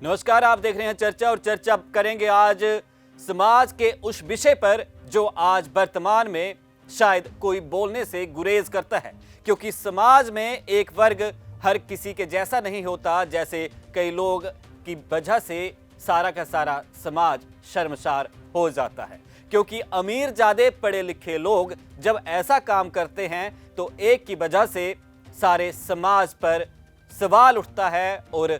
नमस्कार, आप देख रहे हैं चर्चा और चर्चा करेंगे आज समाज के उस विषय पर जो आज वर्तमान में शायद कोई बोलने से गुरेज करता है, क्योंकि समाज में एक वर्ग हर किसी के जैसा नहीं होता। जैसे कई लोग की वजह से सारा का सारा समाज शर्मसार हो जाता है, क्योंकि अमीर ज्यादा पढ़े लिखे लोग जब ऐसा काम करते हैं तो एक की वजह से सारे समाज पर सवाल उठता है और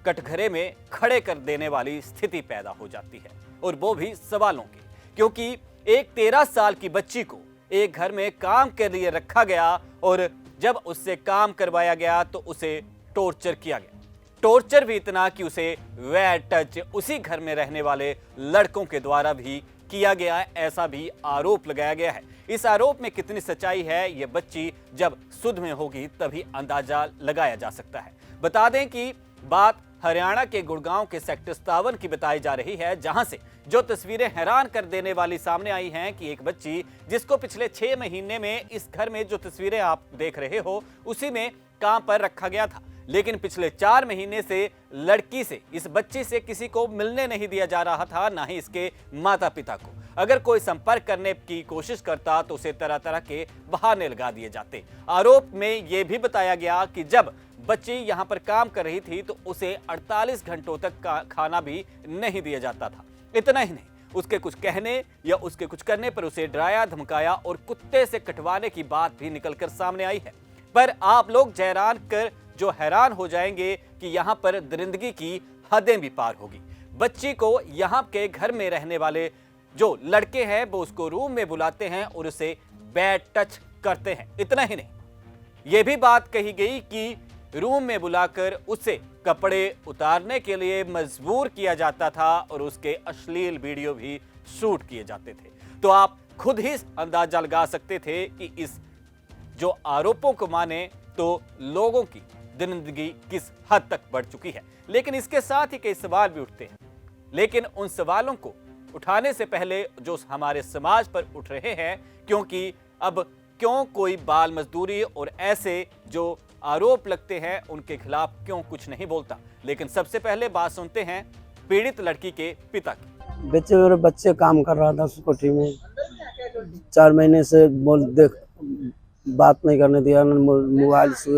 कटघरे में खड़े कर देने वाली स्थिति पैदा हो जाती है, और वो भी सवालों की। क्योंकि एक 13 साल की बच्ची को एक घर में काम के लिए रखा गया और जब उससे काम करवाया गया तो उसे टॉर्चर किया गया। टॉर्चर भी इतना कि उसे वेयर टच उसी घर में रहने वाले लड़कों के द्वारा भी किया गया है, ऐसा भी आरोप लगाया गया है। इस आरोप में कितनी सच्चाई है, ये बच्ची जब सुध में होगी तभी अंदाजा लगाया जा सकता है। बता दें कि बात हरियाणा के गुड़गांव के सेक्टर 57 की बताई जा रही है, जहां से जो तस्वीरें हैरान कर देने वाली सामने आई हैं कि एक बच्ची जिसको पिछले 6 महीने में इस घर में जो तस्वीरें आप देख रहे हो उसी में काम पर रखा गया था, लेकिन पिछले 4 महीने से लड़की से, इस बच्ची से किसी को मिलने नहीं दिया जा रहा था, ना ही इसके माता पिता को। अगर कोई संपर्क करने की कोशिश करता तो उसे तरह तरह के बहाने लगा दिए जाते। आरोप में यह भी बताया गया कि जब बच्ची यहां पर काम कर रही थी तो उसे 48 घंटों तक खाना भी नहीं दिया जाता था। इतना ही नहीं, उसके कुछ कहने या उसके कुछ करने पर उसे डराया, धमकाया और कुत्ते से कटवाने की बात भी निकलकर सामने आई है। पर आप लोग जयरान कर जो हैरान हो जाएंगे कि यहां पर दरिंदगी की हदें भी पार होगी। बच्ची को यहां के घर में रहने वाले जो लड़के हैं वो उसको रूम में बुलाते हैं और उसे बैड टच करते हैं। इतना ही नहीं, यह भी बात कही गई कि रूम में बुलाकर उसे कपड़े उतारने के लिए मजबूर किया जाता था और उसके अश्लील वीडियो भी शूट किए जाते थे। तो आप खुद ही अंदाजा लगा सकते थे कि इस जो आरोपों को माने तो लोगों की दरिंदगी किस हद तक बढ़ चुकी है। लेकिन इसके साथ ही कई सवाल भी उठते हैं, लेकिन उन सवालों को उठाने से पहले जो हमारे समाज पर उठ रहे हैं, क्योंकि अब क्यों कोई बाल मजदूरी और ऐसे जो आरोप लगते हैं उनके खिलाफ क्यों कुछ नहीं बोलता। लेकिन सबसे पहले बात सुनते हैं पीड़ित लड़की के पिता की। बच्चे काम कर रहा था कोठी में, 4 महीने से बात नहीं करने दिया, मोबाइल से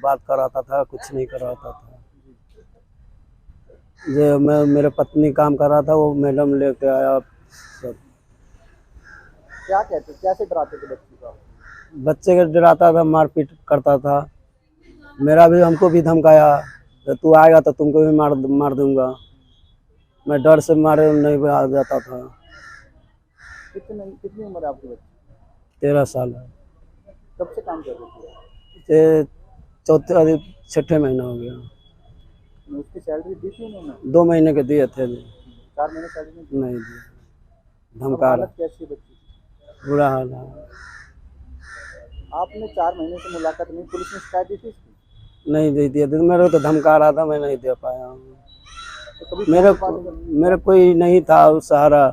बात कराता था, कुछ नहीं कराता था। जो मेरे पत्नी काम कर रहा था वो मैडम लेके आया सब। क्या कहते, कैसे डराते थे बच्चे को? बच्चे को डराता था, मारपीट करता था। मेरा भी, हमको भी धमकाया, तू आएगा तो तुमको भी मार दूंगा। मैं डर से मारे नहीं आ जाता था। कितनी उम्र है आपकी बच्ची? 13 साल है। कब से काम कर रही थी? ये 6ठे महीना हो गया। उसकी सैलरी दी थी उन्होंने? 2 महीने के दिए थे। 4 महीने सैलरी नहीं दिए। धमका रहा। कैसी बच्ची? बुरा हाल है। आपने 4 महीने से मुलाकात नहीं, पुलिस ने शिकायत दी थी इसकी? नहीं दे दिया, मेरे को तो धमका रहा था, मैं नहीं दे पाया। तो कभी मेरे कोई नहीं था सहारा।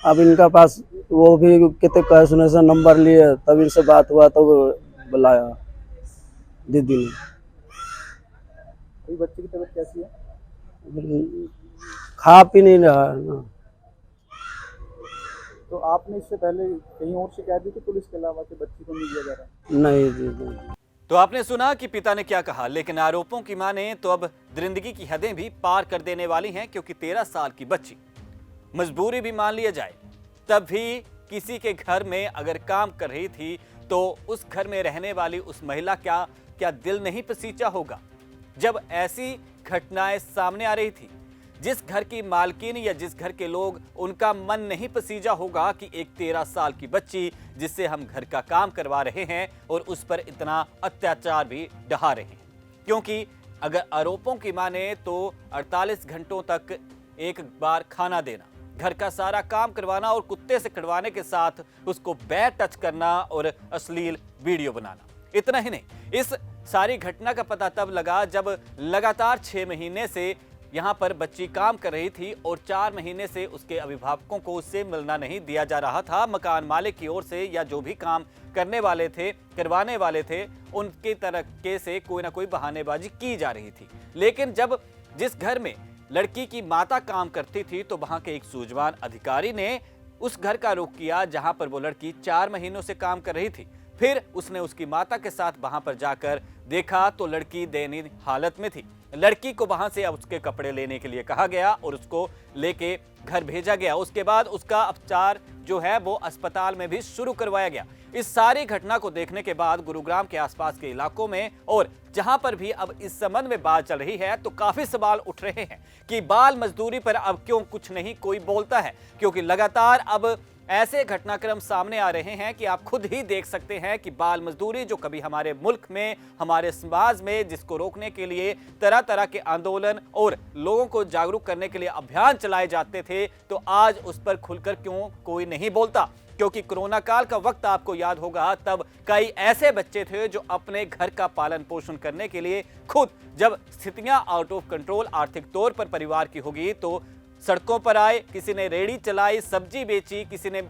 अब इनका पास वो भी कितने कैसे से नंबर लिए, तब इनसे बात हुआ तो बुलाया दीदी ने। बच्चे की तबीयत कैसी है? खा पी नहीं रहा है ना। तो आपने इससे पहले कहीं और शिकायत दी थी पुलिस के अलावा कि बच्ची को नहीं दिया जा रहा? नहीं दीदी। तो आपने सुना कि पिता ने क्या कहा, लेकिन आरोपों की माने तो अब दरिंदगी की हदें भी पार कर देने वाली हैं, क्योंकि 13 साल की बच्ची, मजबूरी भी मान लिया जाए, तब भी किसी के घर में अगर काम कर रही थी तो उस घर में रहने वाली उस महिला क्या दिल नहीं पसीजा होगा जब ऐसी घटनाएं सामने आ रही थी। जिस घर की मालकिन या जिस घर के लोग, उनका मन नहीं पसीजा होगा कि एक 13 साल की बच्ची जिससे हम घर का काम करवा रहे हैं और उस पर इतना अत्याचार भी ढहा रहे हैं। क्योंकि अगर आरोपों की माने तो 48 घंटों तक एक बार खाना देना, घर का सारा काम करवाना और कुत्ते से कटवाने के साथ उसको बैड टच करना और अश्लील वीडियो बनाना। इतना ही नहीं, इस सारी घटना का पता तब लगा जब लगातार 6 महीने से यहाँ पर बच्ची काम कर रही थी और 4 महीने से उसके अभिभावकों को उससे मिलना नहीं दिया जा रहा था। मकान मालिक की ओर से या जो भी काम करने वाले थे, करवाने वाले थे, उनके तरीके से कोई ना कोई बहानेबाजी की जा रही थी। लेकिन जब जिस घर में लड़की की माता काम करती थी तो वहां के एक सूझवान अधिकारी ने उस घर का रुख किया जहां पर वो लड़की 4 महीनों से काम कर रही थी। फिर उसने उसकी माता के साथ वहां पर जाकर देखा तो लड़की दयनीय हालत में थी। लड़की को वहां से अब उसके कपड़े लेने के लिए कहा गया और उसको लेके घर भेजा गया। उसके बाद उसका उपचार जो है वो अस्पताल में भी शुरू करवाया गया। इस सारी घटना को देखने के बाद गुरुग्राम के आसपास के इलाकों में और जहां पर भी अब इस संबंध में बात चल रही है तो काफी सवाल उठ रहे हैं कि बाल मजदूरी पर अब क्यों कुछ नहीं कोई बोलता है, क्योंकि लगातार अब ऐसे घटनाक्रम सामने आ रहे हैं कि आप खुद ही देख सकते हैं कि बाल मजदूरी जो कभी हमारे मुल्क में, हमारे समाज में, जिसको रोकने के लिए तरह तरह के आंदोलन और लोगों को जागरूक करने के लिए अभियान चलाए जाते थे, तो आज उस पर खुलकर क्यों कोई नहीं बोलता। क्योंकि कोरोना काल का वक्त आपको याद होगा, तब कई ऐसे बच्चे थे जो अपने घर का पालन पोषण करने के लिए खुद, जब स्थितियां आउट ऑफ कंट्रोल आर्थिक तौर पर परिवार की होगी, तो सड़कों पर आए। किसी ने रेड़ी चलाई, सब्जी बेची, किसी ने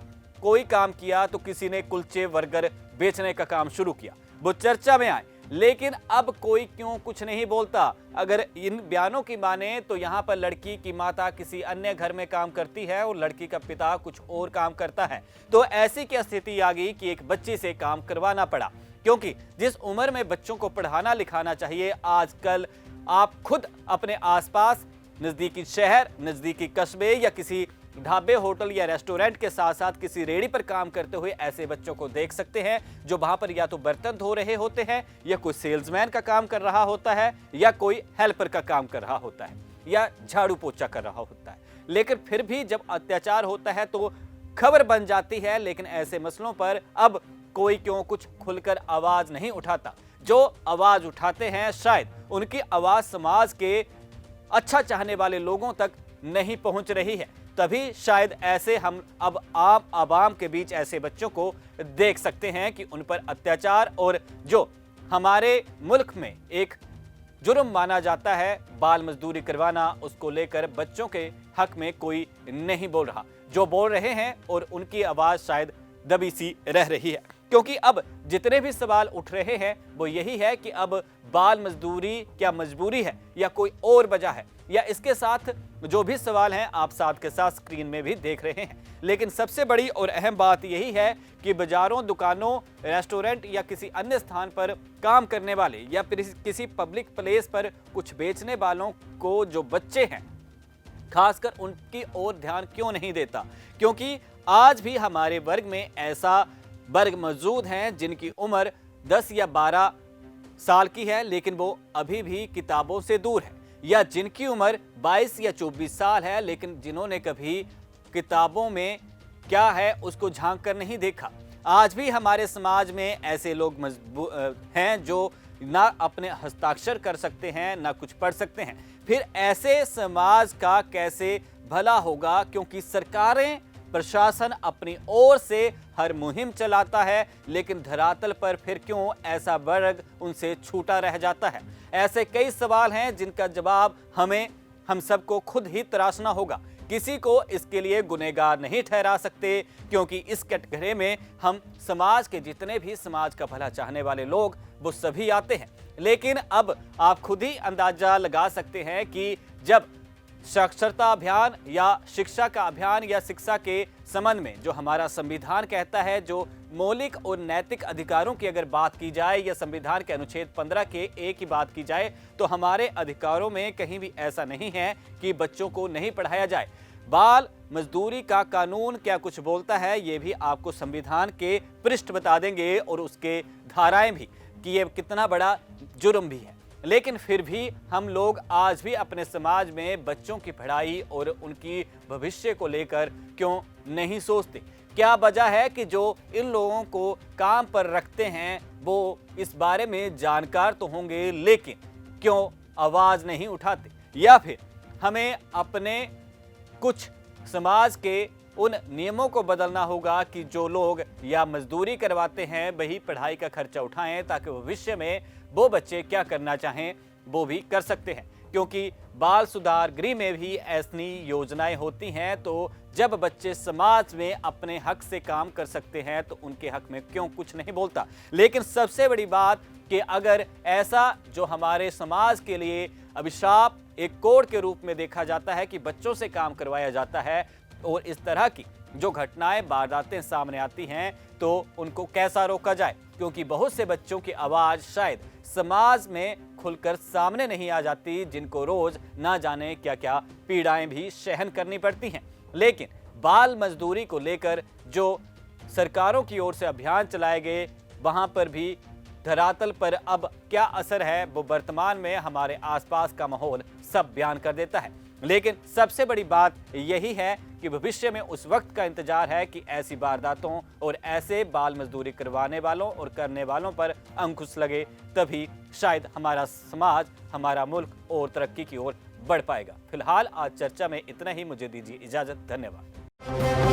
कोई काम किया, तो किसी ने कुलचे बर्गर बेचने का काम शुरू किया। वो चर्चा में आए, लेकिन अब कोई क्यों कुछ नहीं बोलता। अगर इन बयानों की माने तो यहाँ पर लड़की की माता किसी अन्य घर में काम करती है और लड़की का पिता कुछ और काम करता है। तो ऐसी क्या स्थिति आ गई कि एक बच्ची से काम करवाना पड़ा, क्योंकि जिस उम्र में बच्चों को पढ़ाना लिखाना चाहिए, आजकल आप खुद अपने आसपास नजदीकी शहर, नजदीकी कस्बे या किसी ढाबे, होटल या रेस्टोरेंट के साथ साथ किसी रेड़ी पर काम करते हुए ऐसे बच्चों को देख सकते हैं जो वहां पर या तो बर्तन धो रहे होते हैं, या कोई सेल्समैन का काम कर रहा होता है, या कोई हेल्पर का काम कर रहा होता है, या झाड़ू पोछा कर रहा होता है। लेकिन फिर भी जब अत्याचार होता है तो खबर बन जाती है। लेकिन ऐसे मसलों पर अब कोई क्यों कुछ खुलकर आवाज नहीं उठाता। जो आवाज उठाते हैं शायद उनकी आवाज समाज के अच्छा चाहने वाले लोगों तक नहीं पहुंच रही है, तभी शायद ऐसे हम अब आम आवाम के बीच ऐसे बच्चों को देख सकते हैं कि उन पर अत्याचार और जो हमारे मुल्क में एक जुर्म माना जाता है बाल मजदूरी करवाना, उसको लेकर बच्चों के हक में कोई नहीं बोल रहा। जो बोल रहे हैं और उनकी आवाज शायद दबी सी रह रही है, क्योंकि अब जितने भी सवाल उठ रहे हैं वो यही है कि अब बाल मजदूरी क्या मजबूरी है या कोई और वजह है, या इसके साथ जो भी सवाल हैं आप साथ के साथ स्क्रीन में भी देख रहे हैं। लेकिन सबसे बड़ी और अहम बात यही है कि बाजारों, दुकानों, रेस्टोरेंट या किसी अन्य स्थान पर काम करने वाले या फिर किसी पब्लिक प्लेस पर कुछ बेचने वालों को जो बच्चे हैं खासकर उनकी ओर ध्यान क्यों नहीं देता, क्योंकि आज भी हमारे वर्ग में ऐसा वर्ग मौजूद हैं जिनकी उम्र 10 या 12 साल की है लेकिन वो अभी भी किताबों से दूर है, या जिनकी उम्र 22 या 24 साल है लेकिन जिन्होंने कभी किताबों में क्या है उसको झांक कर नहीं देखा। आज भी हमारे समाज में ऐसे लोग हैं जो ना अपने हस्ताक्षर कर सकते हैं, ना कुछ पढ़ सकते हैं। फिर ऐसे समाज का कैसे भला होगा, क्योंकि सरकारें, प्रशासन अपनी ओर से हर मुहिम चलाता है लेकिन धरातल पर फिर क्यों ऐसा वर्ग उनसे छूटा रह जाता है। ऐसे कई सवाल हैं जिनका जवाब हम सबको खुद ही तराशना होगा। किसी को इसके लिए गुनहगार नहीं ठहरा सकते, क्योंकि इस कटघरे में हम समाज के जितने भी समाज का भला चाहने वाले लोग वो सभी आते हैं। लेकिन अब आप खुद ही अंदाजा लगा सकते हैं कि जब साक्षरता अभियान या शिक्षा का अभियान या शिक्षा के संबंध में जो हमारा संविधान कहता है, जो मौलिक और नैतिक अधिकारों की अगर बात की जाए या संविधान के अनुच्छेद 15 के ए की बात की जाए, तो हमारे अधिकारों में कहीं भी ऐसा नहीं है कि बच्चों को नहीं पढ़ाया जाए। बाल मजदूरी का कानून क्या कुछ बोलता है ये भी आपको संविधान के पृष्ठ बता देंगे और उसके धाराएं भी कि ये कितना बड़ा जुर्म भी है। लेकिन फिर भी हम लोग आज भी अपने समाज में बच्चों की पढ़ाई और उनकी भविष्य को लेकर क्यों नहीं सोचते। क्या वजह है कि जो इन लोगों को काम पर रखते हैं वो इस बारे में जानकार तो होंगे लेकिन क्यों आवाज नहीं उठाते, या फिर हमें अपने कुछ समाज के उन नियमों को बदलना होगा कि जो लोग या मजदूरी करवाते हैं वही पढ़ाई का खर्चा उठाएं, ताकि भविष्य में वो बच्चे क्या करना चाहें वो भी कर सकते हैं। क्योंकि बाल सुधार गृह में भी ऐसी योजनाएं होती हैं, तो जब बच्चे समाज में अपने हक से काम कर सकते हैं तो उनके हक में क्यों कुछ नहीं बोलता। लेकिन सबसे बड़ी बात कि अगर ऐसा जो हमारे समाज के लिए अभिशाप एक कोड के रूप में देखा जाता है कि बच्चों से काम करवाया जाता है, और इस तरह की जो घटनाएं वारदातें सामने आती हैं तो उनको कैसा रोका जाए, क्योंकि बहुत से बच्चों की आवाज शायद समाज में खुलकर सामने नहीं आ जाती, जिनको रोज ना जाने क्या क्या पीड़ाएं भी सहन करनी पड़ती हैं। लेकिन बाल मजदूरी को लेकर जो सरकारों की ओर से अभियान चलाए गए, वहां पर भी धरातल पर अब क्या असर है वो वर्तमान में हमारे आसपास का माहौल सब बयान कर देता है। लेकिन सबसे बड़ी बात यही है कि भविष्य में उस वक्त का इंतजार है कि ऐसी वारदातों और ऐसे बाल मजदूरी करवाने वालों और करने वालों पर अंकुश लगे, तभी शायद हमारा समाज, हमारा मुल्क और तरक्की की ओर बढ़ पाएगा। फिलहाल आज चर्चा में इतना ही। मुझे दीजिए इजाजत। धन्यवाद।